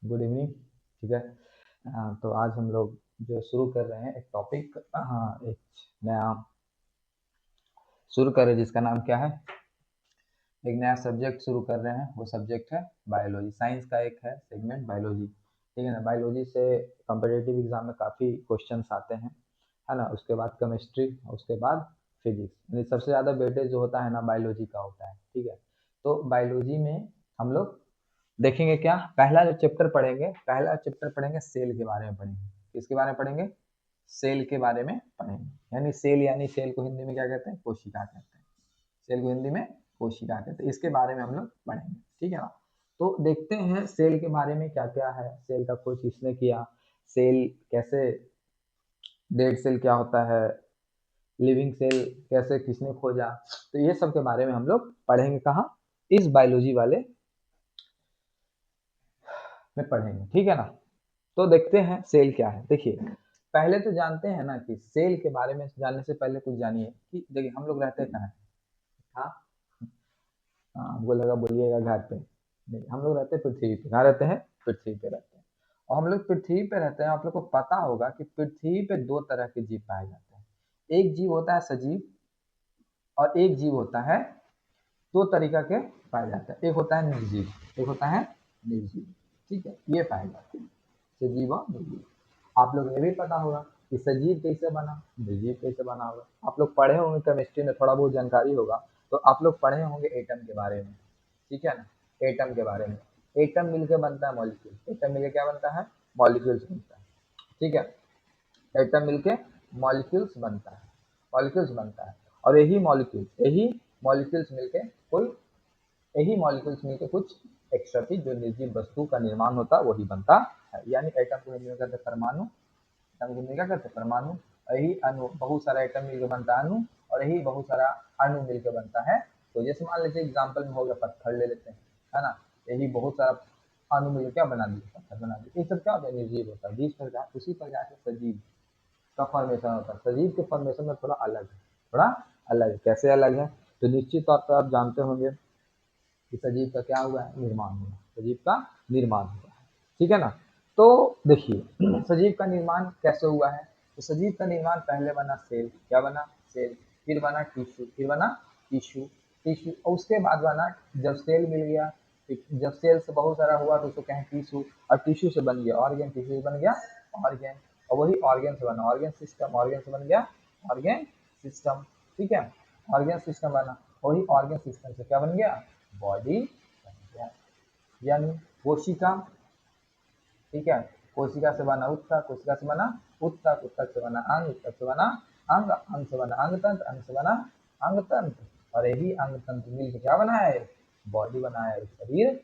Good evening. ठीक है। तो आज हम लोग जो शुरू कर रहे हैं एक टॉपिक, एक नया शुरू कर रहे हैं जिसका नाम क्या है, एक नया सब्जेक्ट शुरू कर रहे हैं। वो सब्जेक्ट है बायोलॉजी। साइंस का एक है सेगमेंट बायोलॉजी, ठीक है ना। बायोलॉजी से कॉम्पिटिटिव एग्जाम में काफ़ी क्वेश्चंस आते हैं, है ना। उसके बाद केमिस्ट्री, उसके बाद फिजिक्स, यानी सबसे ज़्यादा वेटेज जो होता है ना बायोलॉजी का होता है, ठीक है। तो बायोलॉजी में हम लोग देखेंगे क्या, पहला जो चैप्टर पढ़ेंगे, पहला चैप्टर पढ़ेंगे सेल के बारे में पढ़ेंगे। किसके बारे में पढ़ेंगे? सेल के बारे में पढ़ेंगे। यानी सेल को हिंदी में क्या कहते हैं? कोशिका कहते हैं। सेल को हिंदी में कोशिका कहते हैं। इसके बारे में हम लोग पढ़ेंगे, ठीक है ना। तो देखते हैं सेल के बारे में क्या क्या है, सेल का खोज किसने किया, सेल कैसे, डेड सेल क्या होता है, लिविंग सेल कैसे किसने खोजा। तो ये सब के बारे में हम लोग पढ़ेंगे। कहाँ? इस बायोलॉजी वाले में पढ़ेंगे, ठीक है ना। तो देखते हैं सेल क्या है। देखिए, पहले तो जानते हैं ना कि सेल के बारे में जानने से पहले कुछ जानिए कि देखिए हम लोग रहते कहाँ हैं। हाँ, हमको लगा बोलिएगा घर पे। नहीं, हम लोग रहते हैं पृथ्वी पे। कहाँ रहते हैं? पृथ्वी पे रहते हैं। और हम लोग पृथ्वी पे रहते हैं। आप लोग को पता होगा कि पृथ्वी पे दो तरह के जीव पाए जाते हैं। एक जीव होता है सजीव, और एक जीव होता है, दो तरीका के पाए जाते हैं। एक होता है निर्जीव, एक होता है निर्जीव, ठीक है। ये पाए जाते हैं सजीव और निर्जीव। आप लोग ये भी पता होगा कि सजीव कैसे बना, निर्जीव कैसे बना होगा। आप लोग पढ़े होंगे केमिस्ट्री में, थोड़ा बहुत जानकारी होगा। तो आप लोग पढ़े होंगे एटम के बारे में, ठीक है ना। एटम के बारे में, एटम मिलके बनता है मॉलिक्यूल। एटम मिलके क्या बनता है? मॉलिक्यूल्स बनता है, ठीक है। एटम मिलके मॉलिक्यूल्स बनता है, मॉलिक्यूल्स बनता है। और यही मॉलिक्यूल्स मिलके कोई, यही मॉलिक्यूल्स मिलके कुछ एक्स्ट्रा चीज जो निर्जीव वस्तु का निर्माण होता है वही बनता है। यानी एटम को हिंदी में कहते हैं परमाणु। एटम को हिंदी में क्या कहते हैं? परमाणु। यही अणु, बहुत सारा एटम मिलकर बनता है अणु, और यही बहुत सारा अणु मिलकर बनता है। तो जैसे मान लीजिए एग्जाम्पल में हो गया पत्थर ले लेते हैं, है ना। यही बहुत सारा अणु मिलकर क्या बना दिए? पत्थर बना दिए। ये सब क्या होता है? निर्जीव होता है। बीच पर उसी पर जाके सजीव का फॉर्मेशन होता है। सजीव के फॉर्मेशन में थोड़ा अलग है, थोड़ा अलग है। कैसे अलग है? तो निश्चित तौर पर आप जानते होंगे कि सजीव का क्या हुआ है? निर्माण हुआ। सजीव का निर्माण हुआ है, ठीक है ना। तो देखिए सजीव का निर्माण कैसे हुआ है। तो सजीव का निर्माण पहले बना सेल। क्या बना? सेल। फिर बना टिश्यू, फिर बना टिश्यू, टिश्यू। और उसके बाद बना, जब सेल मिल गया, जब सेल से बहुत सारा हुआ तो उसको कहें टिश्यू, और टिश्यू से बन गया ऑर्गेन, टिश्यू से बन गया ऑर्गेन, और वही ऑर्गेन से बना ऑर्गेन सिस्टम, ऑर्गेन से बन गया ऑर्गेन सिस्टम, ठीक है। ऑर्गेन सिस्टम बना, वही ऑर्गेन सिस्टम से क्या बन गया? बॉडी बन गया। यानी कोशिका, ठीक है। कोशिका से बना उत्तक, कोशिका से बना उत्तक, उत्तक से बना अंग, उत्तक से बना अंग, अंग से बना अंग तंत्र, अंग से बना अंग तंत्र, और यही अंग तंत्र मिलकर क्या बना है? बॉडी बनाया है, शरीर,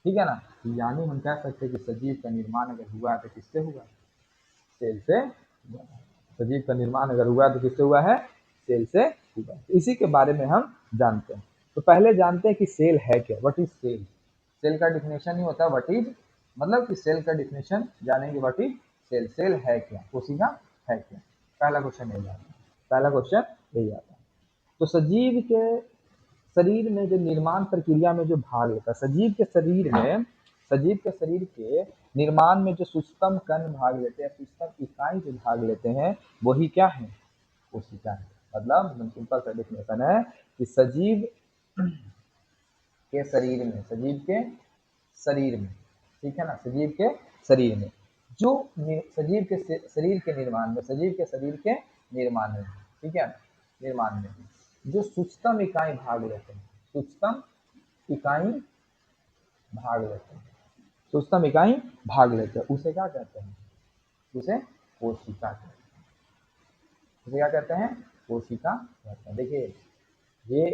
ठीक है ना। यानी हम कह सकते हैं कि सजीव का निर्माण अगर हुआ है तो किससे हुआ? सेल से हुआ है। सजीव का निर्माण अगर हुआ है तो किससे हुआ है? सेल से हुआ है। इसी के बारे में हम जानते हैं। तो पहले जानते हैं कि सेल है क्या, व्हाट इज सेल। सेल का डिफिनेशन ही होता है व्हाट इज, मतलब कि सेल का डिफिनेशन जानेंगे व्हाट इज सेल। सेल है क्या, कोशिका है क्या। पहला क्वेश्चन यही आता है, पहला क्वेश्चन यही आता है। तो सजीव के शरीर में जो निर्माण प्रक्रिया में जो भाग लेता है, सजीव के शरीर के निर्माण में जो सूक्ष्म कण भाग लेते हैं, सूक्ष्म इकाई जो भाग लेते हैं, वही क्या है? कोशिका है। मतलब सिंपल सा डेफिनेशन है कि सजीव के शरीर में, सजीव के शरीर में, ठीक है ना, सजीव के शरीर में जो सजीव के शरीर के निर्माण में, सजीव के शरीर के निर्माण में, ठीक है, निर्माण में जो सूक्ष्म इकाई भाग लेते हैं, सूक्ष्म इकाई भाग लेते हैं, सूक्ष्म इकाई भाग लेते हैं, उसे क्या कहते हैं? उसे कोशिका कहते हैं। उसे क्या कहते हैं? कोशिका कहते हैं। देखिए, ये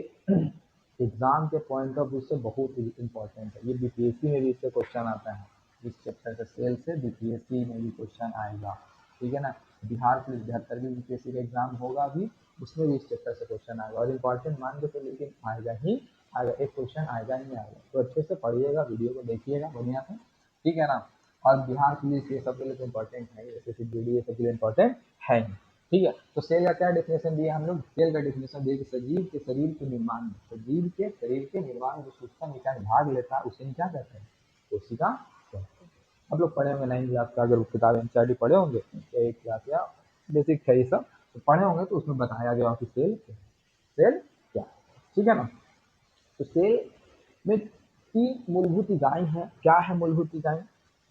एग्जाम के पॉइंट ऑफ व्यू से बहुत ही इंपॉर्टेंट है। ये बीपीएससी में भी इससे क्वेश्चन आता है। इस चैप्टर से सेल से बीपीएससी में भी क्वेश्चन आएगा, ठीक है ना। बिहार पुलिस 72वीं बीपीएससी का एग्जाम होगा भी, उसमें भी इस चैप्टर से क्वेश्चन आएगा। और इम्पॉर्टेंट मान के तो, लेकिन आएगा ही आएगा, एक क्वेश्चन आएगा ही आएगा। तो अच्छे से पढ़िएगा, वीडियो को देखिएगा बढ़िया से, ठीक है ना। और बिहार पुलिस ये सब के लिए तो इम्पोर्टेंट है, जैसे वीडियो सब के लिए इम्पोर्टेंट है ही, ठीक है। तो सेल का क्या डेफिनेशन दिया हम लोग? सेल का डेफिनेशन दिया कि सजीव के शरीर के निर्माण में, सजीव के शरीर के निर्माण में जो सूक्ष्म इकाई भाग लेता है उसे हम क्या कहते हैं? कोशिका कहते हैं। आप लोग पढ़े होंगे 9th क्लास का, अगर वो किताब एनसीईआरटी पढ़े होंगे या 8th क्लास या बेसिक है ये सब तो पढ़े होंगे, तो उसमें बताया गया कि सेल क्या है, सेल क्या है, ठीक है ना। तो सेल में 3 मूलभूत इकाई हैं। क्या है मूलभूत इकाई?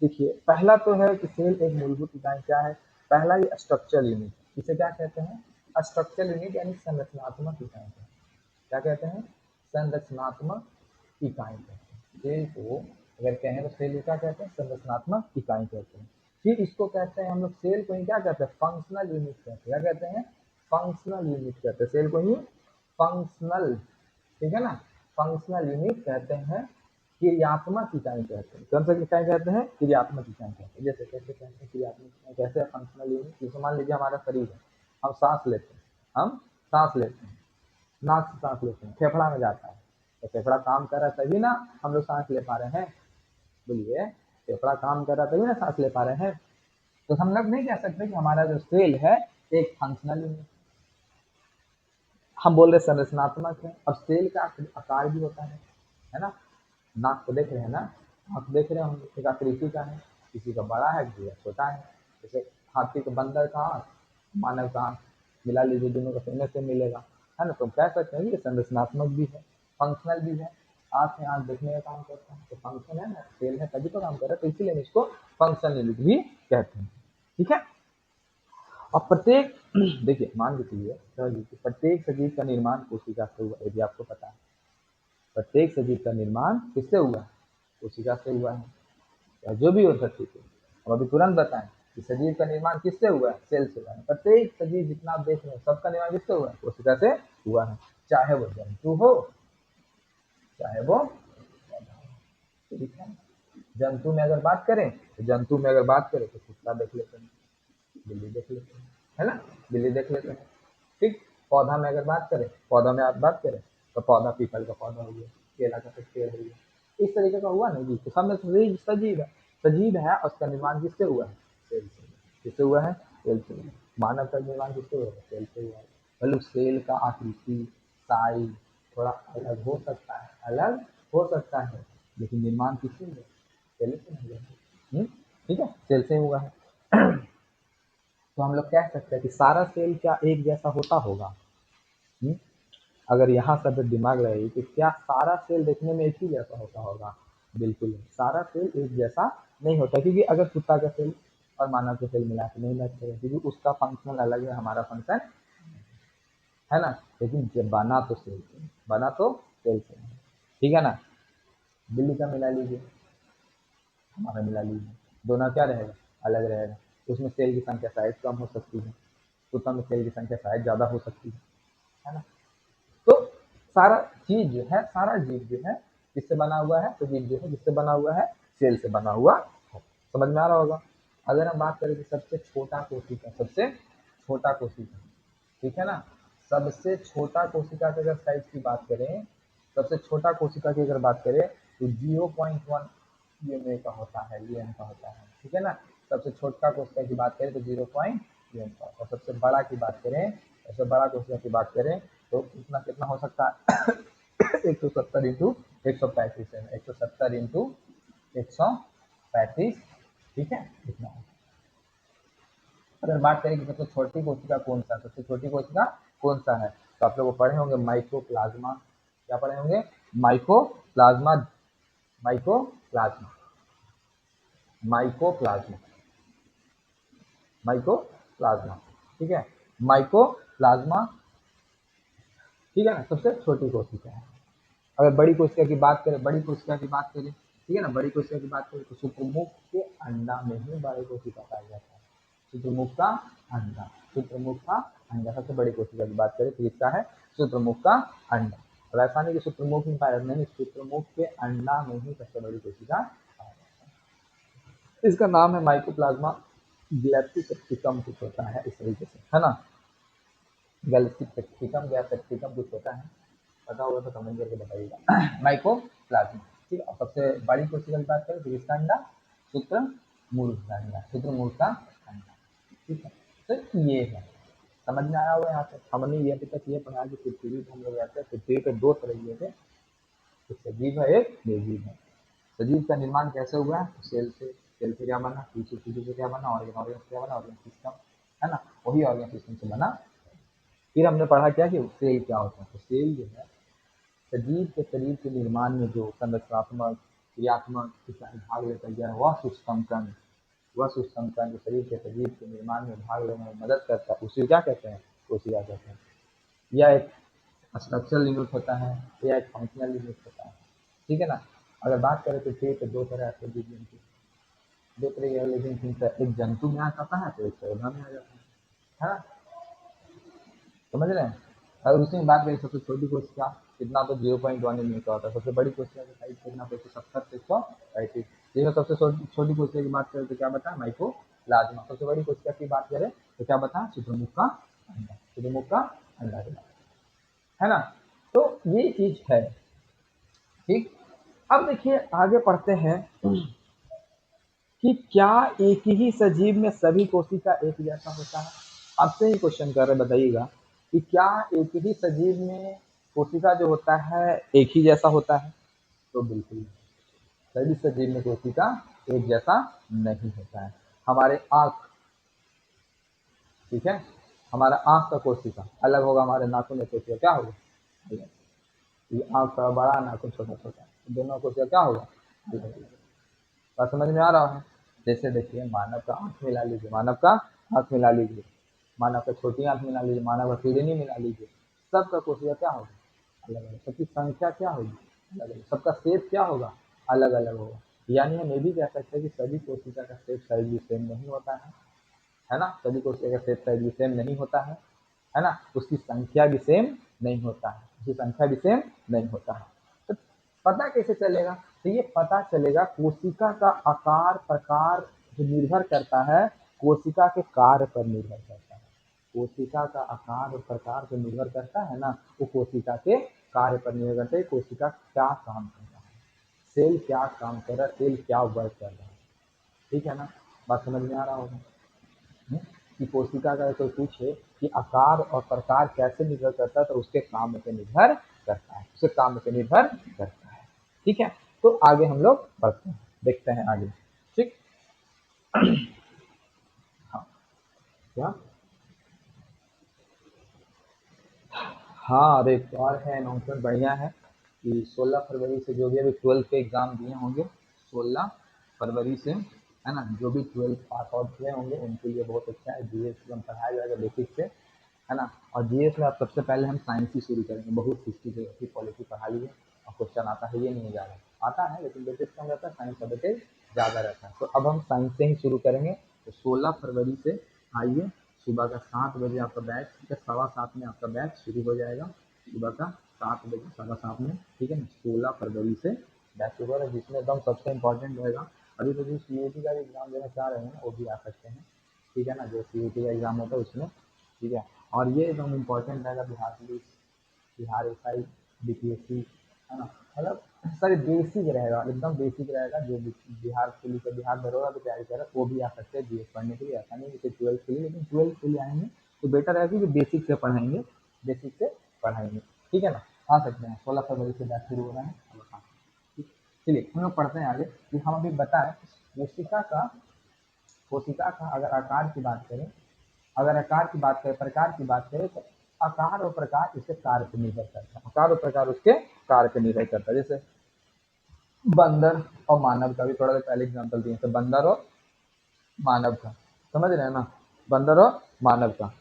देखिए, पहला तो है कि सेल एक मूलभूत इकाई क्या है? पहला ही स्ट्रक्चरल यूनिट। इसे क्या कहते हैं? स्ट्रक्चरल यूनिट यानी संरचनात्मक इकाई कहते हैं। क्या कहते हैं? संरचनात्मक इकाई कहते हैं। सेल को अगर कहें तो सेल को क्या कहते हैं? संरचनात्मक इकाई कहते हैं। फिर इसको कहते हैं हम लोग, सेल को ही क्या कहते हैं? फंक्शनल यूनिट कहते हैं। क्या कहते हैं? फंक्शनल यूनिट कहते हैं। सेल को ही फंक्शनल, ठीक है ना, फंक्शनल यूनिट कहते हैं। क्रियात्मक इकाई कहते हैं। कौन सा इकाई कहते हैं? क्रियात्मक इकाई कहते हैं। जैसे कैसे कहते हैं क्रियात्मक इकाई? कैसे फंक्शनल यूनिट? जैसे मान लीजिए हमारा शरीर है, हम सांस लेते हैं, हम सांस लेते हैं, नाक से सांस लेते हैं, फेफड़ा में जाता है, तो फेफड़ा काम कर रहा है तभी ना हम लोग सांस ले पा रहे हैं। बोलिए, फेफड़ा काम कर रहा है तभी ना सांस ले पा रहे हैं। तो हम लोग नहीं कह सकते कि हमारा जो सेल है एक फंक्शनल यूनिट, हम बोल रहे संरचनात्मक है। अब सेल का आकार भी होता है ना। नाक को देख रहे हैं ना, नाक देख रहे हैं हम, एक आकृति का है, किसी का बड़ा है, किसी का छोटा है। जैसे हाथी का, बंदर का आँख, मानव का आँख, मिला लीजिए दोनों का सेम से मिलेगा, है ना। तो हम कह सकते हैं कि ये संरचनात्मक भी है, फंक्शनल भी है। आँख में आँख देखने का काम करता है तो फंक्शन है ना, सेल है तभी तो काम कर रहा है, तो इसीलिए हम इसको फंक्शनल यूनिट भी कहते हैं, ठीक है। और प्रत्येक देखिए, मान के चलिए कि प्रत्येक सजीव का निर्माण कोशिका से हुआ, यदि आपको पता है प्रत्येक सजीव का निर्माण किससे हुआ है? कोशिका से हुआ है, या जो भी हो सकती है। अब अभी तुरंत बताएं कि सजीव का निर्माण किससे हुआ है? सेल से हुआ है। प्रत्येक सजीव जितना आप देख रहे हैं सबका निर्माण किससे हुआ है? कोशिका से हुआ है। चाहे वो जंतु हो, चाहे वो पौधा हो, ठीक है। जंतु में अगर बात करें तो कुत्ता देख लेते हैं, बिल्ली देख लेते हैं, है ना, बिल्ली देख लेते हैं, ठीक। पौधा में अगर बात करें, पौधा में आप बात करें तो पौधा पीपल का पौधा हो गया, केला का पेड़ हो गया, इस तरीके का हुआ ना जी। तो सब में सजीव सजीव है, सजीव है, और उसका निर्माण किससे हुआ है? सेल से। किससे हुआ है? सेल से हुआ है। मानव का निर्माण किससे हुआ है? सेल से हुआ है। मतलब सेल का आकृति, साइज थोड़ा अलग हो सकता है, अलग हो सकता है, लेकिन निर्माण किससे हुआ है? सेल से हुआ है। ठीक है, सेल से हुआ है। तो हम लोग कह सकते हैं कि सारा सेल क्या एक जैसा होता होगा? हुँ? अगर यहाँ सब दिमाग रहे कि क्या सारा सेल देखने में एक ही जैसा होता होगा? बिल्कुल नहीं, सारा सेल एक जैसा नहीं होता, क्योंकि अगर कुत्ता का सेल और मानव के सेल मिला के नहीं मैच करें, क्योंकि उसका फंक्शन अलग है, हमारा फंक्शन है ना। लेकिन जब बना तो सेल से, बना तो सेल से, ठीक है ना। बिल्ली का मिला लीजिए, हमारा मिला लीजिए, दोनों क्या रहेगा? अलग रहेगा। उसमें सेल की संख्या शायद कम हो सकती है, कुत्ता में सेल की संख्या शायद ज़्यादा हो सकती है ना। तो सारा चीज जो है, सारा जीव जो है किससे बना हुआ है? तो जीव जो है किससे बना हुआ है? सेल से बना हुआ है। समझ में आ रहा होगा। अगर हम बात करें कि सबसे छोटा कोशिका, सबसे छोटा कोशिका, ठीक है ना, सबसे छोटा कोशिका की अगर साइज की बात करें, सबसे छोटा कोशिका की अगर बात करें तो 0.1 यूएमए का होता है, यूएम का होता है, ठीक है ना। सबसे छोटा कोशिका की बात करें तो 0.1 का, और सबसे बड़ा की बात करें, सबसे बड़ा कोशिका की बात करें तो कितना कितना हो सकता है? 170 इंटू 135 है, 170 इंटू 135, ठीक है, इतना है। अगर बात करें कि सबसे छोटी कोशिका कौन सा, सबसे छोटी कोशिका कौन सा है, तो आप लोग पढ़े होंगे माइकोप्लाज्मा। क्या पढ़े होंगे? माइकोप्लाज्मा, माइकोप्लाज्मा, माइकोप्लाज्मा, माइकोप्लाज्मा, ठीक है, माइकोप्लाज्मा, ठीक है ना, सबसे छोटी कोशिका है। अगर बड़ी कोशिका की बात करें, बड़ी कोशिका की बात करें, ठीक है ना, बड़ी कोशिका की बात करें तो शुक्रमुख के अंडा में ही बड़ी कोशिका पाया जाता है। शुक्रमुख का अंडा, शुक्रमुख का अंडा, सबसे बड़ी कोशिका की बात करें तो किसका है? शुक्रमुख का अंडा। और ऐसा नहीं कि शुक्रमुख में पाया जाता है, नहीं, शुक्रमुख के अंडा में ही सबसे बड़ी कोशिका पाया जाता है। इसका नाम है माइकोप्लाज्मा गैलेक्टिकम कुछ होता है, इस तरीके से, है ना। गैलेक्टिकम या सेप्टिकम कुछ होता है, पता होगा तो कमेंट करके बताइएगा। माइकोप्लाज्मा, ठीक है। और सबसे बड़ी कोशिका की बात करें तो किसका अंडा? शुक्रमूल का अंडा, शुक्रमूल का अंडा, ठीक है। तो ये है, समझ में आया होगा यहाँ पे। हमने ये अभी तक ये पढ़ा कि पृथ्वी पे हम लोग रहते हैं, पृथ्वी पे 2 तरह के, एक सजीव है, एक निर्जीव है। सजीव का निर्माण कैसे हुआ है? सेल से क्या बना, टिश्यू से क्या बना, ऑर्गन ऑर्गन से क्या बना, ऑर्गन सिस्टम, है ना, वही ऑर्गन सिस्टम से बना। फिर हमने पढ़ा क्या कि सेल क्या होता है। तो सेल जो है सजीव के शरीर के निर्माण में जो संरचनात्मक क्रियात्मक इत्यादि भाग लेकर गया है वह सूक्ष्म कण, वह सूक्ष्म कण जो शरीर के सजीव के निर्माण में भाग लेने में मदद करता है उसे क्या कहते हैं? कोशिका कहते हैं। यह एक स्ट्रक्चरल यूनिट होता है, यह एक फंक्शनल यूनिट होता है, ठीक है ना। अगर बात करें तो पेट दो तरह से जीव जंतु, दो तरह के लिविंग थिंग्स है, एक जंतु में आ जाता है तो एक पौधा में आ जाता है ना, समझ रहे हैं। अगर उसी में बात करें सबसे छोटी कोशिका कितना, तो 0.1 mm का होता है। सबसे बड़ी कोशिका का साइज कितना, 170 से 135। जिसमें सबसे छोटी कोशिका की बात करें तो क्या बताया, माइक्रो प्लाज्मा। सबसे बड़ी कोशिका की बात करें तो क्या बताया, शुतुरमुर्ग का अंडा, शुतुरमुर्ग का अंडा के बारे में, है ना। तो ये चीज है, ठीक। अब देखिए आगे पढ़ते हैं कि क्या एक ही सजीव में सभी कोशिका एक जैसा होता है। आपसे ही क्वेश्चन कर रहे, बताइएगा कि क्या एक ही सजीव में कोशिका जो होता है एक ही जैसा होता है? तो बिल्कुल सभी सजीव में कोशिका एक जैसा नहीं होता है। हमारे आँख, ठीक है, हमारा आँख का कोशिका अलग होगा, हमारे नाखून का कोशिका क्या होगा, अलग। ये आँख का बड़ा, नाखून छोटा छोटा, दोनों कोशिका क्या होगा, अलग अलग। बात समझ में आ रहा है? जैसे देखिए मानव का आँख मिला लीजिए, मानव का आँख मिला लीजिए, मानव का छोटी आँख मिला लीजिए, मानव का किडनी मिला लीजिए, सबका कोशिका क्या होगा, अलग अलग। सबकी संख्या क्या होगी, अलग अलग। सबका शेप क्या होगा, अलग अलग होगा। यानी हम ये भी कह सकते हैं कि सभी कोशिका का शेप साइज भी सेम नहीं होता है ना। सभी कोशिका का शेप साइज भी सेम नहीं होता है ना। उसकी संख्या भी सेम नहीं होता है, उसकी संख्या भी सेम नहीं होता है। तो पता कैसे चलेगा? तो ये पता चलेगा कोशिका का आकार प्रकार जो निर्भर करता है, कोशिका के कार्य पर निर्भर करता है। कोशिका का आकार और प्रकार जो निर्भर करता है ना, वो कोशिका के कार्य पर निर्भर करता है। कोशिका क्या काम कर रहा है, सेल क्या काम कर रहा है, सेल क्या वर्क कर रहा है, ठीक है ना। बात समझ में आ रहा होगा। हम्म? कि कोशिका का कोई पूछे कि आकार और प्रकार कैसे निर्भर करता है, तो उसके काम पे निर्भर करता है, उसके काम पे निर्भर करता है, ठीक है। तो आगे हम लोग बढ़ते हैं, देखते हैं आगे, ठीक। हाँ, क्या, हाँ, अरे एक और है अनाउंसमेंट बढ़िया है कि 16 फरवरी से जो भी अभी 12th के एग्जाम दिए होंगे, 16 फरवरी से, है ना, जो भी 12th पास आउट हुए होंगे उनके लिए बहुत अच्छा है। जीएस एकदम पढ़ाया जाएगा बेसिक से, है ना। और जीएस में आप सबसे पहले हम साइंस ही शुरू करेंगे। बहुत हिस्ट्री जोग्राफी पॉलिटी पढ़ा लिए और क्वेश्चन आता है ये नहीं जा रहा, आता है लेकिन वेटेज कम रहता है, साइंस का वेटेज ज़्यादा रहता है। तो अब हम साइंस से ही शुरू करेंगे। तो 16 फरवरी से आइए, सुबह का 7 बजे आपका बैच, ठीक है, 7:15 में आपका बैच शुरू हो जाएगा, सुबह का 7 बजे 7:15 में, ठीक है ना। 16 फरवरी से बैच शुरू होगा, जिसमें एकदम सबसे इम्पोर्टेंट रहेगा। अभी तो जो सीयूटी का भी एग्ज़ाम देना चाह रहे हैं ना वो भी आ सकते हैं, ठीक है ना, जो सीयूटी का एग्ज़ाम होता है उसमें, ठीक है। और ये एकदम इम्पोर्टेंट रहेगा, Bihar police, Bihar SI, BPSC, है ना, मतलब सारी बेसिक रहेगा, एकदम बेसिक रहेगा। जो बिहार पुलिस और बिहार दरोगा की तैयारी कर रहा है वो भी आ सकते हैं जीएस पढ़ने के लिए। ऐसा नहीं कि 12th के लिए, लेकिन 12th के लिए आएंगे तो बेटर है कि बेसिक से पढ़ाएंगे, बेसिक से पढ़ाएंगे, ठीक है ना। आ सकते हैं, 16 फरवरी से बैच शुरू हो रहा है। ठीक, चलिए हम लोग पढ़ते हैं आगे कि हम अभी बताएं कोशिका का अगर आकार की बात करें, अगर आकार की बात करें, प्रकार की बात करें, तो आकार और प्रकार इसके कार्य पर निर्भर करता है। आकार और प्रकार उसके कार्य पर निर्भर करता है। जैसे बंदर और मानव का भी थोड़ा देर पहले एग्जाम्पल दिए थे, बंदर और मानव का, समझ रहे हैं ना, बंदर और मानव का,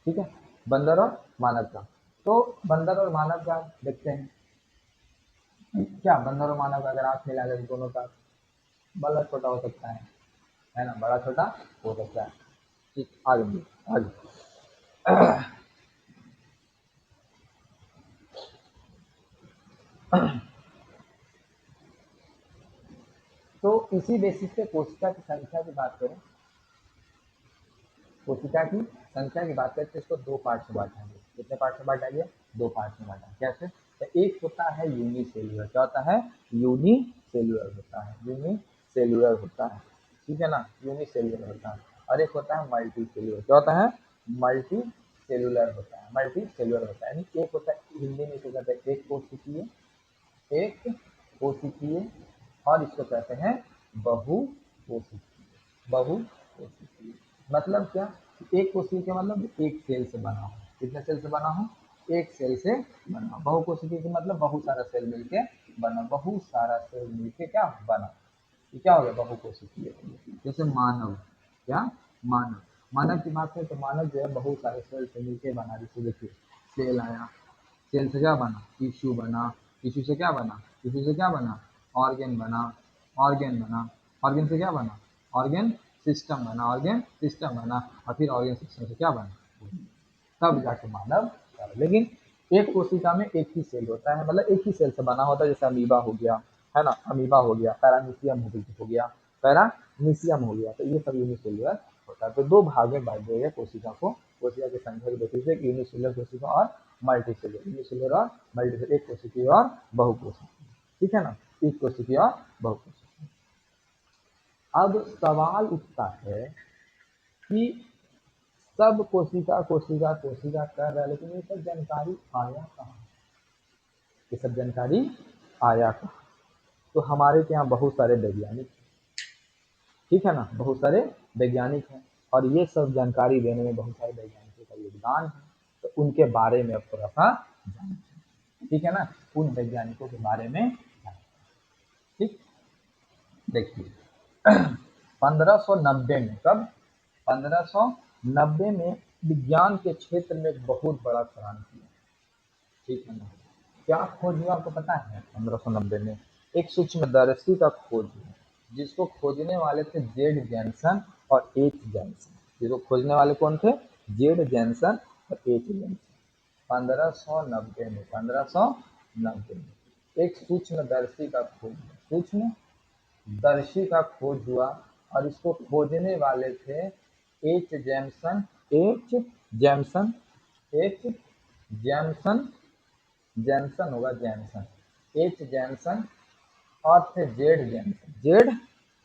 ठीक है, बंदर और मानव का। तो बंदर और मानव का देखते हैं, क्या बंदर और मानव का अगर आंख मिला जाए दोनों का बड़ा छोटा हो सकता है ना, बड़ा छोटा हो सकता है। ठीक, आगे आगे। तो इसी बेसिस पे कोशिका की संख्या की बात करें, कोशिका की संख्या की बात करें तो इसको दो पार्ट में बांटेंगे। कितने पार्ट में बांटेंगे? दो पार्ट में बांटेंगे। कैसे? तो एक होता है यूनिसेल्युलर, क्या होता है? यूनिसेल्युलर होता है, यूनिसेल्युलर होता है, ठीक है ना, यूनिसेल्युलर होता है। और एक होता है मल्टी सेल्युलर, क्या होता है? मल्टी सेलुलर होता है, मल्टी सेलुलर होता है। यानी एक होता है, हिंदी में इसे कहते हैं एक कोशिकीय, और इसको कहते हैं बहुकोशिकीय। मतलब क्या, एक कोशिकीय का मतलब एक सेल से बना हो। कितने सेल से बना हो? एक सेल से बना। बहुकोशिकीय का मतलब बहुत सारा सेल मिलके बना, बहुत सारा सेल मिलके क्या बना, ये क्या हो गया? बहुकोशिकीय। जैसे मानव, क्या मानव, मानव की बात करें तो मानव जो है बहुत सारे सेल से मिलके बना। जैसे देखिए सेल आया, सेल से क्या बना? टिश्यू बना, टिश्यू से क्या बना? टिश्यू से क्या बना? ऑर्गेन बना, ऑर्गेन बना, ऑर्गेन से क्या बना? ऑर्गेन सिस्टम बना, ऑर्गेन सिस्टम बना, और फिर ऑर्गेन सिस्टम से क्या बना? तब जाके मानव बना। लेकिन एक कोशिका में एक ही सेल होता है, मतलब एक ही सेल से बना होता है। जैसे अमीबा हो गया, है ना, अमीबा हो गया, पैरामीशियम हो गया, पैरामीशियम हो गया, तो ये सब यूनिसेलुलर होता है। तो दो भाग में बांट दिया गया कोशिका को, कोशिका की संख्या की बेसिस पे, यूनिसेलुलर कोशिका और मल्टीसेलुलर, यूनिसेलुलर और मल्टीसेलुलर, एक कोशिकीय और बहुकोशिकीय, ठीक है ना, एक कोशिकीय और बहुकोशिकीय। अब सवाल उठता है कि सब कोशिका कोशिका कोशिका कर रहा है, लेकिन ये सब जानकारी आया कहाँ? ये सब जानकारी आया कहाँ? तो हमारे यहाँ बहुत सारे वैज्ञानिक, ठीक है ना, बहुत सारे वैज्ञानिक हैं, और ये सब जानकारी देने में बहुत सारे वैज्ञानिकों का योगदान है। तो उनके बारे में अब थोड़ा सा जानते हैं, ठीक है ना, उन वैज्ञानिकों के बारे में जानते हैं। ठीक, देखिए 1590 में, कब? 1590 में विज्ञान के क्षेत्र में एक बहुत बड़ा क्रांति किया, ठीक है ना। क्या खोज हुआ आपको पता है? 1590 में एक सूक्ष्मदर्शी का खोज हुआ, जिसको खोजने वाले थे जेड जैनसन और एच जैनसन। जिसको खोजने वाले कौन थे? जेड जैनसन और एच जैनसन। 1590 में एक सूक्ष्मदर्शी का खोज हुआ, सूक्ष्मदर्शी का खोज हुआ, और इसको खोजने वाले थे H Jamieson, H Jamieson, H Jamieson, Jansen होगा, जैनसन, एच जैनसन, और थे जेड जैनसन, जेड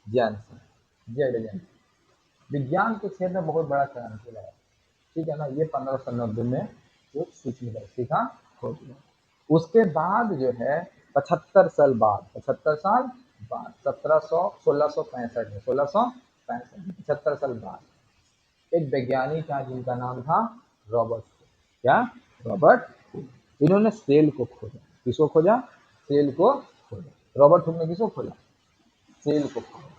जैनसन। विज्ञान के क्षेत्र में बहुत बड़ा क्रांति लाया, ठीक है ना। ये 1590 में एक सूक्ष्मदर्शी का खोज हुआ। उसके बाद जो है 75 साल बाद, 75 साल बाद, 1665 में, 1665 में 75 साल बाद एक वैज्ञानिक था जिनका नाम था रॉबर्ट, क्या? रॉबर्ट। इन्होंने सेल को खोजा। किसको खोजा? सेल को खोजा। रॉबर्ट हुक ने किसको खोजा? सेल को खोजा।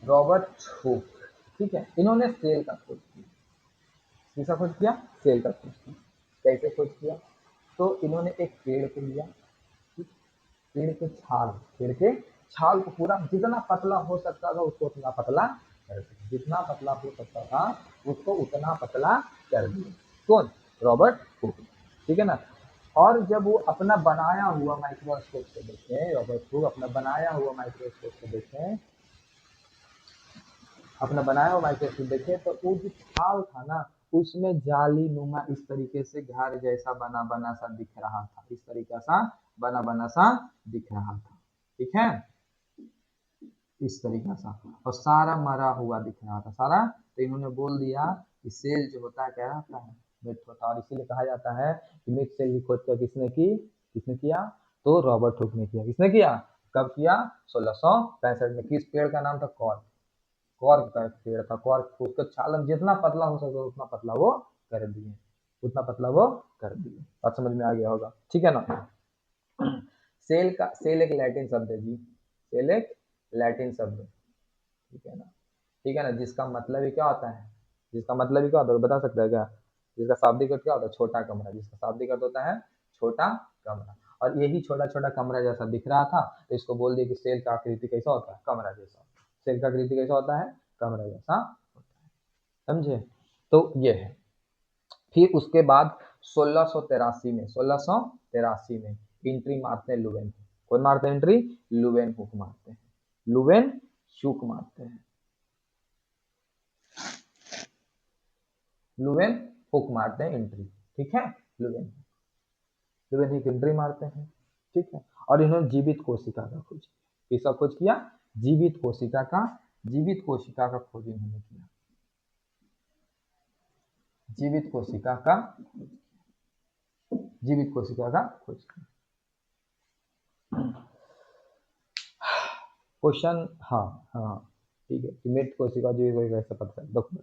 रॉबर्ट हुक, ठीक है, इन्होंने सेल का खोज किया। किसका खोज किया? सेल का खोज किया। कैसे खोज किया? तो इन्होंने एक पेड़ को लिया, पेड़ के छाल को पूरा जितना पतला हो सकता था उसको उतना पतला कर दिया, जितना पतला हो सकता था उसको उतना पतला कर दिया। कौन? रॉबर्ट हुक, ठीक है ना। और जब वो अपना बनाया हुआ माइक्रोस्कोप से देखें, रॉबर्ट हुक अपना बनाया हुआ माइक्रोस्कोप से देखें, अपना बनाया हुआ माइक्रोस्कोप देखे, तो वो जो छाल था ना, उसमें जाली नुमा इस तरीके से घर जैसा बना बना सा दिख रहा था, इस तरीके सा बना बना सा दिख रहा था, ठीक है, इस तरीका सा, और सारा मरा हुआ दिख रहा था सारा। तो इन्होंने बोल दिया कि सेल जो होता है क्या होता है? मृत होता है। और इसीलिए कहा जाता है कि मृत सेल की खोज किसने की? किसने किया? तो रॉबर्ट हुक ने किया। किसने किया? कब किया? 1665 में। किस पेड़ का नाम था? कॉर्क, कॉर्क का पेड़ था, कॉर्क। उसका छालन जितना पतला हो सके उतना पतला वो कर दिए, उतना पतला वो कर दिए। बात समझ में आ गया होगा, ठीक है ना। सेल एक लैटिन शब्द है जी, सेल एक लैटिन शब्द है, ठीक है ना, ठीक है ना, जिसका मतलब ही क्या होता है? जिसका मतलब ही क्या होता है, बता सकता है क्या? जिसका शाब्दिक अर्थ क्या होता है? छोटा कमरा। जिसका शाब्दिक अर्थ होता है छोटा कमरा। और यही छोटा छोटा कमरा जैसा दिख रहा था, तो इसको बोल दिया कि सेल का आकृति कैसा होता है? कमरा जैसा। सेल का आकृति कैसा होता है? कमरा जैसा होता है, समझे। तो ये है। फिर उसके बाद 1683 में, 1683 में एंट्री मारते हैं लुवेन। कौन मारते हैं एंट्री? लुवेन हुक मारते हैं, लुवेन हुक मारते हैं, लुवेन हुक मारते हैं एंट्री, ठीक है। लुवेन लुवेन हुक एंट्री मारते हैं, ठीक है। और इन्होंने जीवित कोशिका का खोज किया। किसका खोज किया? जीवित कोशिका का, जीवित कोशिका का खोज इन्होंने किया। जीवित कोशिका का खोज किया। क्वेश्चन, हाँ हाँ ठीक है, मृत कोशिका जीवित कोशिका कैसे पता चला, देखो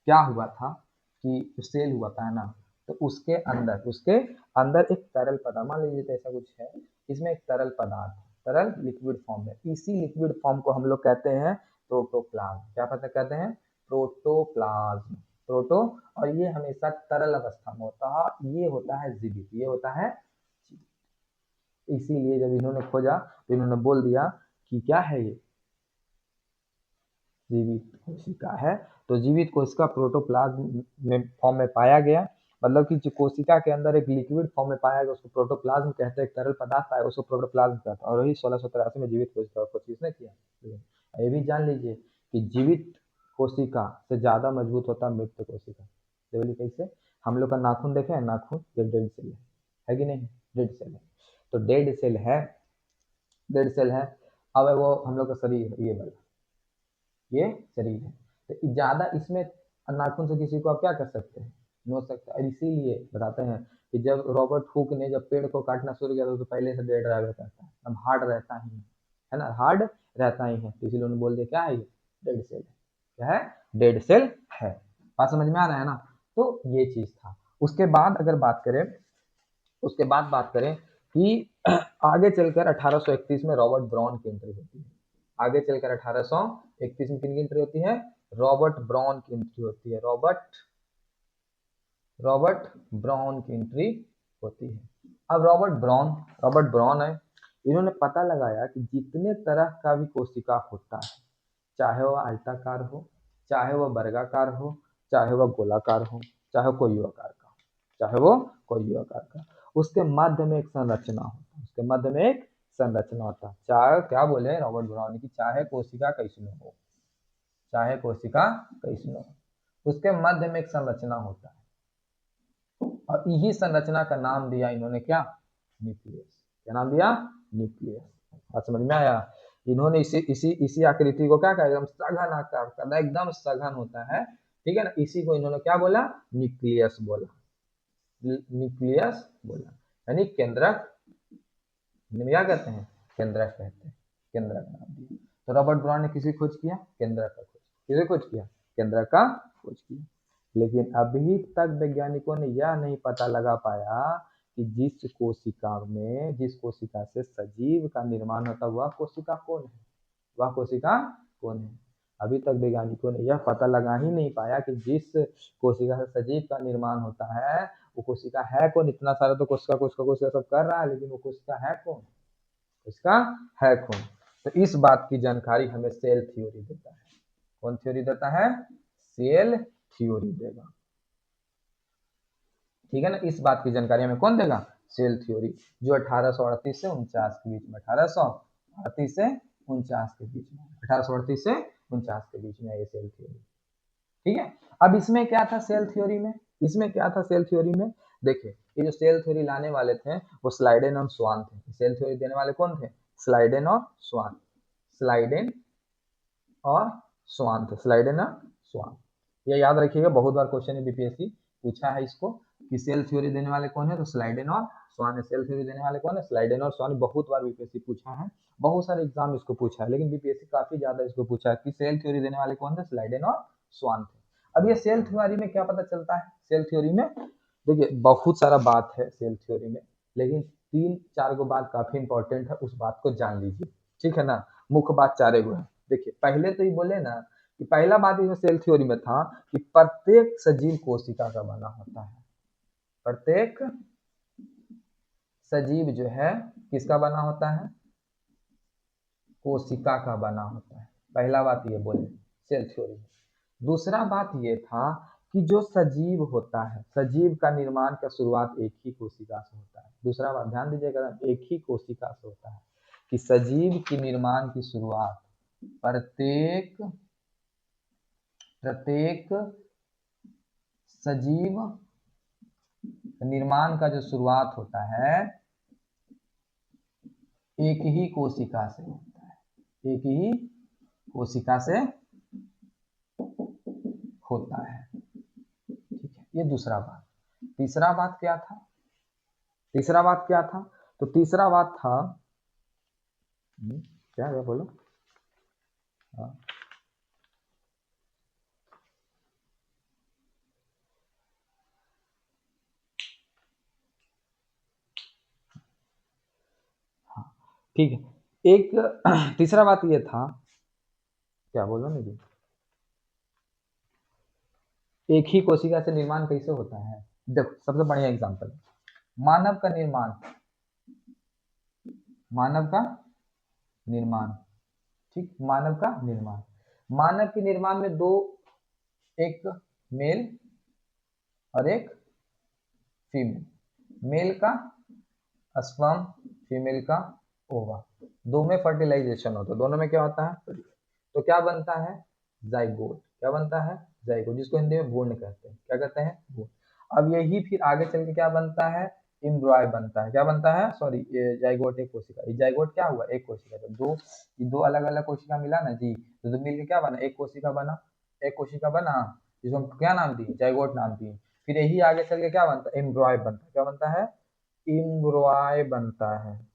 क्या हुआ था कि सेल हुआ था ना, तो उसके अंदर एक तरल पदार्थ, मान लीजिए तो ऐसा कुछ है, इसमें एक तरल पदार्थ, तरल लिक्विड फॉर्म में, इसी लिक्विड फॉर्म को हम लोग कहते हैं प्रोटोप्लाज्म। क्या पता कहते हैं? प्रोटोप्लाज्म। प्रोटो, और ये हमेशा तरल अवस्था में होता है, ये होता है जीवित, ये होता है जीवित। इसीलिए जब इन्होंने खोजा तो इन्होंने बोल दिया कि क्या है ये, जीवित कोशिका है। तो जीवित कोशिका प्रोटोप्लाज्म में फॉर्म में पाया गया, मतलब कि जो कोशिका के अंदर एक लिक्विड फॉर्म में पाया गया उसको प्रोटोप्लाज्म कहते हैं, एक तरल पदार्थ पाया उसको प्रोटोप्लाज्म कहता है, और वही 1683 में जीवित कोशिका को किसने किया। ये भी जान लीजिए कि जीवित कोशिका से ज्यादा मजबूत होता है मृत कोशिका। बोलिए कैसे? हम लोग का नाखून देखे हैं, नाखून ये डेड सेल है कि नहीं? डेड सेल है। तो डेड सेल है, डेड सेल है। अब वो हम लोग का शरीर ये वाला, ये शरीर है, तो ज्यादा इसमें नाखून से किसी को आप क्या कर सकते हैं, नोच सकते हैं। और इसीलिए बताते हैं कि जब रॉबर्ट हुक ने जब पेड़ को काटना शुरू किया तो पहले से डेड रहा करता है, अब हार्ड रहता ही है ना, हार्ड रहता ही है, तो इसीलिए उन्होंने बोल दिया क्या है, ये डेड सेल है। क्या है? डेड सेल है। बात समझ में आ रहा है ना? तो ये चीज था। उसके बाद अगर बात करें, उसके बाद बात करें कि आगे चलकर 1831 में रॉबर्ट ब्राउन की एंट्री होती है। आगे चलकर 1831 में किन की एंट्री होती है? रॉबर्ट ब्राउन की एंट्री होती है। रॉबर्ट ब्राउन की एंट्री होती है। अब रॉबर्ट ब्राउन है, इन्होंने पता लगाया कि जितने तरह का भी कोशिका होता है, चाहे वह आयताकार हो, चाहे वह वर्गाकार हो, चाहे वह गोलाकार हो, चाहे कोई आकार का हो, चाहे वो कोई आकार का, उसके मध्य में एक संरचना होता है, उसके मध्य में एक संरचना होता है। चाहे क्या बोले रॉबर्ट ब्राउन की, चाहे कोशिका कैसी हो, चाहे कोशिका कैसी हो, उसके मध्य में एक संरचना होता है, और यही संरचना का नाम दिया इन्होंने क्या? न्यूक्लियस। क्या नाम दिया? न्यूक्लियस। बात समझ में आया? इन्होंने इसी इसी इसी आकृति को क्या कहा, एकदम सघन आकार का, एकदम सघन होता है, ठीक है ना, इसी को इन्होंने क्या बोला? न्यूक्लियस बोला। न्यूक्लियस बोला यानी केंद्रक, क्या कहते हैं? केंद्रक कहते हैं, केंद्रक नाम दिया। तो रॉबर्ट ब्राउन ने किसी खोज किया? केंद्रक का खोज। किसे खोज किया? केंद्रक का खोज किया। लेकिन अभी तक वैज्ञानिकों ने यह नहीं पता लगा पाया कि जिस कोशिका से सजीव का निर्माण होता है वह कोशिका कौन है, वह कोशिका कौन है। अभी तक वैज्ञानिकों ने यह पता लगा ही नहीं पाया कि जिस कोशिका से सजीव का निर्माण होता है वो कोशिका है कौन। इतना सारा तो कोशिका सब कर रहा है, लेकिन वो कोशिका है कौन, कोशिका है कौन। तो इस बात की जानकारी हमें सेल थ्योरी देता है। कौन थ्योरी देता है? सेल थ्योरी देगा, ठीक है ना। इस बात की जानकारी हमें कौन देगा? सेल थ्योरी, जो 1838 से 49 के बीच में, 1838 से 49 के बीच में, 1838 से 49 के बीच में ये सेल थ्योरी, ठीक है। अब इसमें क्या था सेल थ्योरी में, इसमें क्या था सेल थ्योरी में? देखिए ये जो सेल थ्योरी लाने वाले थे वो स्लाइडेन और स्वान थे। सेल थ्योरी देने वाले कौन थे? स्लाइडेन और स्वान, स्लाइडेन और स्वान थे, स्लाइडेन और स्वान। ये याद रखिएगा, बहुत बार क्वेश्चन है बीपीएससी पूछा है इसको कि सेल थ्योरी देने वाले कौन है, तो स्लाइडेन और स्वान है। सेल थ्योरी देने वाले कौन है? स्लाइडेन और स्वान। बहुत बार बीपीएससी पूछा है, बहुत सारे एग्जाम इसको पूछा है, लेकिन बीपीएससी काफी ज्यादा इसको पूछा है कि सेल थ्योरी देने वाले कौन थे? स्लाइडेन और स्वान थे। अब ये सेल थ्योरी में क्या पता चलता है? सेल थ्योरी में देखिए बहुत सारा बात है सेल थ्योरी में, लेकिन 3-4 गो बात काफी इंपॉर्टेंट है, उस बात को जान लीजिए, ठीक है ना। मुख्य बात 4 गो है। देखिए पहले तो ये बोले ना कि पहला बात इसमें सेल थ्योरी में था कि प्रत्येक सजीव कोशिका का बना होता है, प्रत्येक सजीव जो है किसका बना होता है? कोशिका का बना होता है। पहला बात ये बोले सेल थ्योरी। दूसरा बात ये था कि जो सजीव होता है, सजीव का निर्माण का शुरुआत एक ही कोशिका से होता है। दूसरा बात ध्यान दीजिएगा, एक ही कोशिका से होता है, कि सजीव की निर्माण की शुरुआत प्रत्येक सजीव निर्माण का जो शुरुआत होता है एक ही कोशिका से होता है, एक ही कोशिका से होता है, ये दूसरा बात। तीसरा बात क्या था? तीसरा बात क्या था? तो तीसरा बात था क्या है बोलो? हाँ हाँ ठीक है। एक तीसरा बात ये था, क्या बोलो ना जी, एक ही कोशिका से निर्माण कैसे होता है? देखो सबसे बढ़िया एग्जांपल, मानव का निर्माण, मानव का निर्माण, ठीक, मानव का निर्माण, मानव के निर्माण में दो, एक मेल और एक फीमेल, मेल का स्पर्म, फीमेल का ओवा, दो में फर्टिलाइजेशन होता है, दोनों में क्या होता है? तो क्या बनता है? जाइगोट। क्या बनता है? जाइगोट, जिसको हिंदी में भ्रूण कहते हैं। क्या कहते हैं? भ्रूण। अब यही फिर आगे चल के क्या बनता है? इम्ब्रॉय बनता है। क्या बनता है? सॉरी, ये जाइगोट एक कोशिका, ये जाइगोट क्या हुआ? एक कोशिका। तो दो, ये दो अलग अलग कोशिका मिला ना जी, तो मिल के क्या बना? एक कोशिका बना। एक कोशिका बना, जिसको हम क्या नाम दिए? जाइगोट नाम दिए। फिर यही आगे चल के क्या बनता है? इम्ब्रॉय बनता है। क्या बनता है? इम्ब्रॉय बनता है।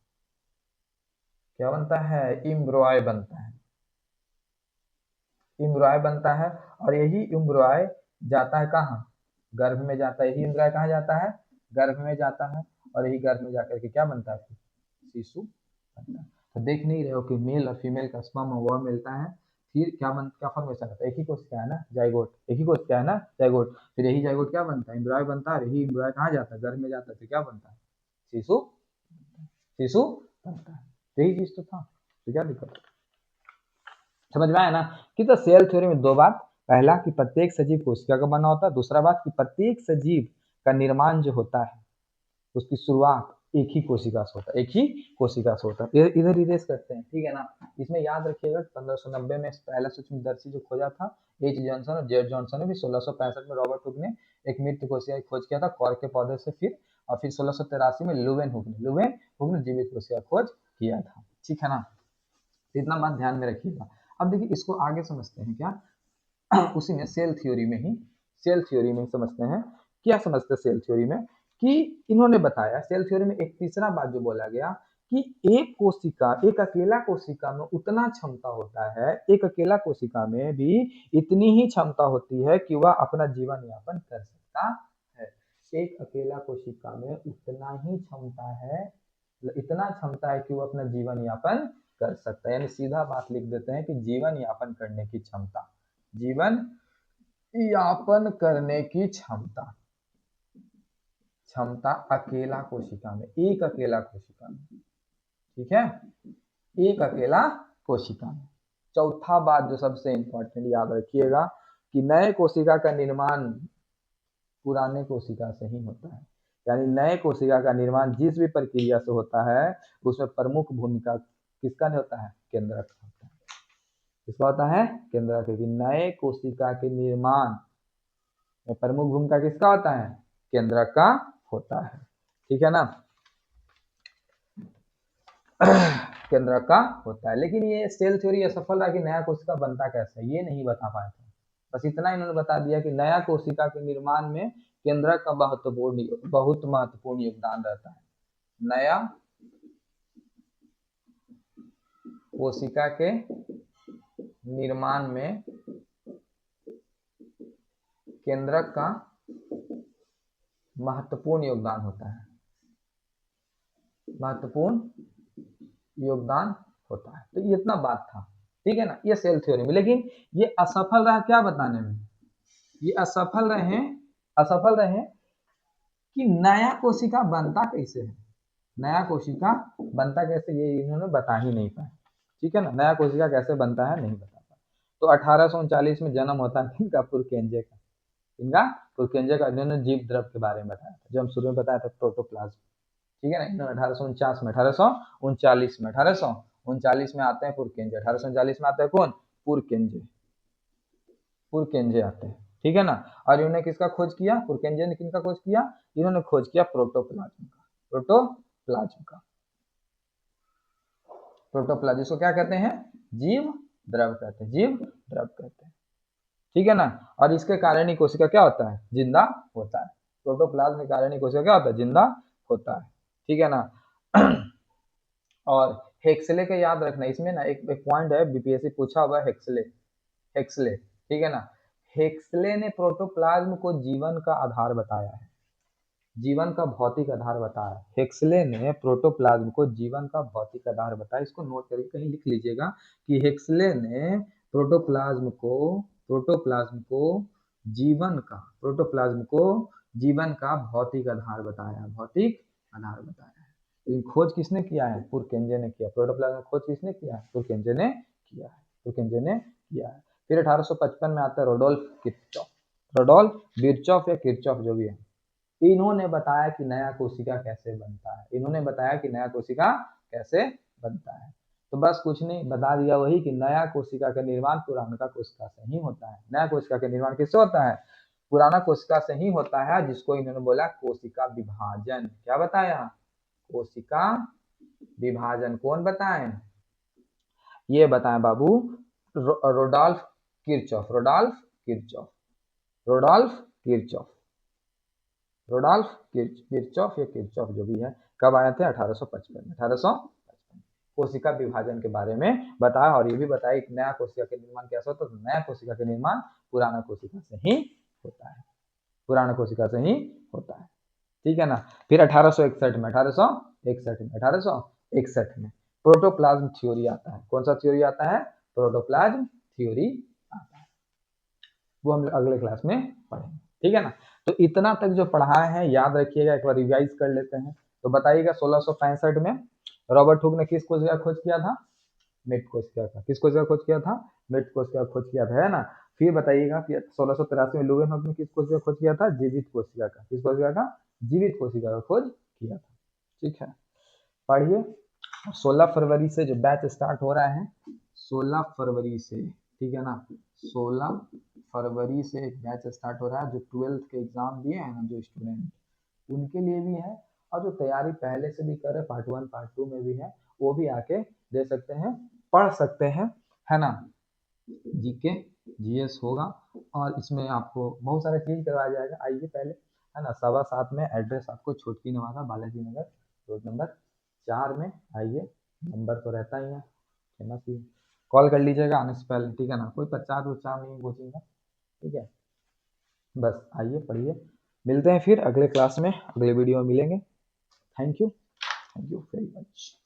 क्या बनता है? इम्ब्रॉय बनता है। इम्ब्रॉय बनता है, और यही इम्ब्रॉय जाता है कहाँ? गर्भ में जाता है। यही इम्ब्रॉय कहाँ जाता है? गर्भ में जाता है, और यही गर्भ में जाकर के क्या बनता है? शिशु बनता है। तो देख नहीं रहे हो कि मेल और फीमेल का स्पर्म और ओवम मिलता है, फिर क्या फॉर्मेशन होता है? एक ही कोशिका है ना, जाइगोट। एक ही कोशिका है ना, जाइगोट। फिर यही जाइगोट क्या बनता है? इम्ब्रॉय बनता है। यही इम्ब्रॉय कहाँ जाता है? गर्भ में जाता है। तो क्या बनता है? शिशु। शिशु बनता है। यही चीज तो था, तो क्या दिक्कत? समझ में आया ना? कि तो सेल थ्योरी में दो बात, पहला कि प्रत्येक सजीव कोशिका का बना होता है, दूसरा बात कि प्रत्येक सजीव का निर्माण जो होता है उसकी शुरुआत एक ही कोशिका से होता है। एक ही कोशिका से होता है। इधर इरेज करते हैं, ठीक है ना? इसमें याद रखिएगा 1590 में पहला सूक्ष्मदर्शी जो खोजा था एच जॉनसन और जेड जॉनसन ने, भी 1665 में रॉबर्ट हुक ने एक मृत कोशिका की खोज किया था कॉर्क के पौधे से, फिर और फिर 1683 में लुवेन हुक ने जीवित कोशिका खोज किया था, ठीक है ना? इतना बात ध्यान में रखिएगा। अब देखिए इसको आगे समझते हैं क्या उसी में सेल थ्योरी में ही, सेल थ्योरी में समझते हैं। क्या समझते हैं सेल थ्योरी में? कि इन्होंने बताया सेल थ्योरी में एक तीसरा बात जो बोला गया कि एक कोशिका, एक अकेला कोशिका में उतना क्षमता होता है, एक अकेला कोशिका में भी इतनी ही क्षमता होती है कि वह अपना जीवन यापन कर सकता है। एक अकेला कोशिका में उतना ही क्षमता है, इतना क्षमता है कि वो अपना जीवन यापन कर सकता है। यानी सीधा बात लिख देते हैं कि जीवन यापन करने की क्षमता, जीवन यापन करने की क्षमता, क्षमता अकेला कोशिका में, एक अकेला कोशिका में, ठीक है? एक अकेला कोशिका में। चौथा बात जो सबसे इंपॉर्टेंट याद रखिएगा कि नए कोशिका का निर्माण पुराने कोशिका से ही होता है। यानी नए कोशिका का निर्माण जिस भी प्रक्रिया से होता है उसमें प्रमुख भूमिका किसका नहीं होता है? केंद्रक का होता है। किसका होता है? केंद्रक। क्योंकि नए कोशिका के निर्माण में प्रमुख भूमिका किसका होता है? केंद्रक का होता है, ठीक है ना? केंद्रक का होता है। लेकिन ये सेल थ्योरी असफल रहा कि नया कोशिका बनता कैसे है, ये नहीं बता पाए थे। बस इतना इन्होंने बता दिया कि नया कोशिका के निर्माण में केंद्रक का बहुत महत्वपूर्ण योगदान रहता है। नया कोशिका के निर्माण में केंद्रक का महत्वपूर्ण योगदान होता है, महत्वपूर्ण योगदान होता है। तो ये इतना बात था, ठीक है ना? ये सेल थ्योरी में। लेकिन ये असफल रहा क्या बताने में? ये असफल रहे कि नया कोशिका बनता कैसे है, नया कोशिका बनता कैसे, ये इन्होंने बता ही नहीं पाया, ठीक है ना? नया कोशिका कैसे बनता है नहीं बता पाया। तो 1839 में जन्म होता है इनका, पुरकेंजे का, इनका पुरकेंजे का। इन्होंने जीव द्रव के बारे में बताया था, जो हम शुरू में बताया था प्रोटोप्लाज्म, ठीक है ना? इन्होंने 1849 में आते हैं पुरकेंजे। 1839 में आते हैं कौन? पुरकेंजे, पुरकेंजे आते हैं, ठीक है ना? और इन्होंने किसका खोज किया? पुरकेंजे ने किसका खोज किया? इन्होंने खोज किया प्रोटोप्लाज्म का, प्रोटोप्लाज्म का। प्रोटोप्लाज्म इसको क्या कहते हैं? जीव द्रव कहते हैं, जीव द्रव कहते हैं। ठीक है ना। और इसके कारण ही कोशिका क्या होता है, जिंदा होता है। प्रोटोप्लाज्म के कारण ही कोशिका क्या होता है, जिंदा होता है। ठीक है ना। और हेक्सले का याद रखना, इसमें ना एक पॉइंट है, बीपीएससी पूछा हुआ है, हेक्सले। हेक्सले, ठीक है ना। हेक्सले ने प्रोटोप्लाज्म को जीवन का आधार बताया है, जीवन का भौतिक आधार बताया। हेक्सले ने प्रोटोप्लाज्म को जीवन का भौतिक आधार बताया। इसको नोट करके कहीं लिख लीजिएगा कि हेक्सले ने प्रोटोप्लाज्म को जीवन का भौतिक आधार बताया, भौतिक आधार बताया है। लेकिन खोज किसने किया है, पुरकेंजे ने किया। प्रोटोप्लाज्म खोज किसने किया है, पुरकेंजे ने किया है, पुरकेंजे ने किया है। फिर 1855 में आता है रोडोल्फ बिरचॉफ या किरचॉफ जो भी है। इन्होंने बताया कि नया कोशिका कैसे बनता है, इन्होंने बताया कि नया कोशिका कैसे बनता है। तो बस कुछ नहीं, बता दिया वही कि नया कोशिका का निर्माण पुराना कोशिका से ही होता है। नया कोशिका का निर्माण किससे होता है, पुराना कोशिका से ही होता है, जिसको इन्होंने बोला कोशिका विभाजन। क्या बताया, कोशिका विभाजन। कौन बताए, ये बताए बाबू, रोडोल्फ किरचॉफ, रोडोल्फ किरचॉफ या किरचॉफ जो भी है। कब आए थे, 1855 में। 1855 कोशिका विभाजन के बारे में बताया। और ये भी बताया कि नया कोशिका के निर्माण कैसा होता है, तो नया कोशिका के निर्माण पुराना कोशिका से ही होता है, पुराना कोशिका से ही होता है। ठीक है ना। फिर 1861 में प्रोटोप्लाज्म थ्योरी आता है। कौन सा थ्योरी आता है, प्रोटोप्लाज्म थ्योरी आता है। वो हम अगले क्लास में पढ़ेंगे। ठीक है ना। तो इतना तक जो पढ़ाए हैं याद रखिएगा, एक बार रिवाइज कर लेते हैं। तो बताइएगा 1665 में रॉबर्ट हुक ने किस कोशिका खोज किया था, मेट कोशिका का। किस कोशिका खोज किया था, मेट कोशिका खोज किया था, है ना। फिर बताइएगा कि 1683 में लुवेनहुक ने किस कोशिका खोज किया था, जीवित कोशिका का। किस कोशिका का, जीवित कोशिका का खोज किया था। ठीक है, पढ़िए। 16 फरवरी से जो बैच स्टार्ट हो रहा है, 16 फरवरी से, ठीक है ना, 16 फरवरी से एक बैच स्टार्ट हो रहा है। जो 12th के एग्जाम दिए हैं ना जो स्टूडेंट, उनके लिए भी है। और जो तैयारी पहले से भी कर रहे, पार्ट 1 पार्ट 2 में भी है, वो भी आके दे सकते हैं, पढ़ सकते हैं, है ना। जीके जीएस होगा और इसमें आपको बहुत सारा चीज करवाया जाएगा। आइए पहले, है ना, 7:15 में एड्रेस आपको छोटकी नवादा बालाजी नगर रोड नंबर 4 में आइए। नंबर तो रहता ही है, फेमस ही, कॉल कर लीजिएगा आने से पहले। ठीक है ना, कोई प्रचार उच्चार नहीं कोचिंग का। ठीक है, बस आइए पढ़िए। मिलते हैं फिर अगले क्लास में, अगले वीडियो में मिलेंगे। Thank you very much.